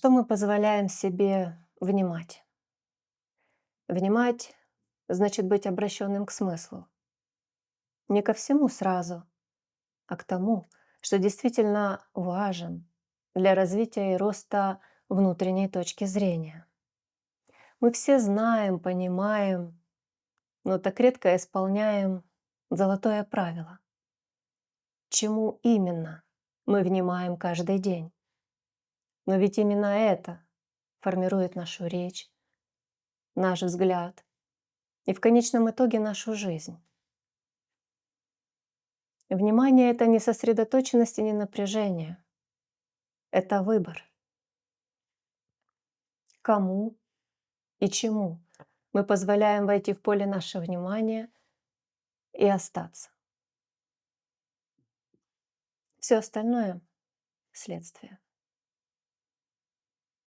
что мы позволяем себе внимать? Внимать значит быть обращенным к смыслу. Не ко всему сразу, а к тому, что действительно важен для развития и роста внутренней точки зрения. Мы все знаем, понимаем, но так редко исполняем золотое правило. Чему именно мы внимаем каждый день? Но ведь именно это формирует нашу речь, наш взгляд и в конечном итоге нашу жизнь. Внимание — это не сосредоточенность и не напряжение. Это выбор. Кому и чему мы позволяем войти в поле нашего внимания и остаться. Все остальное — следствие.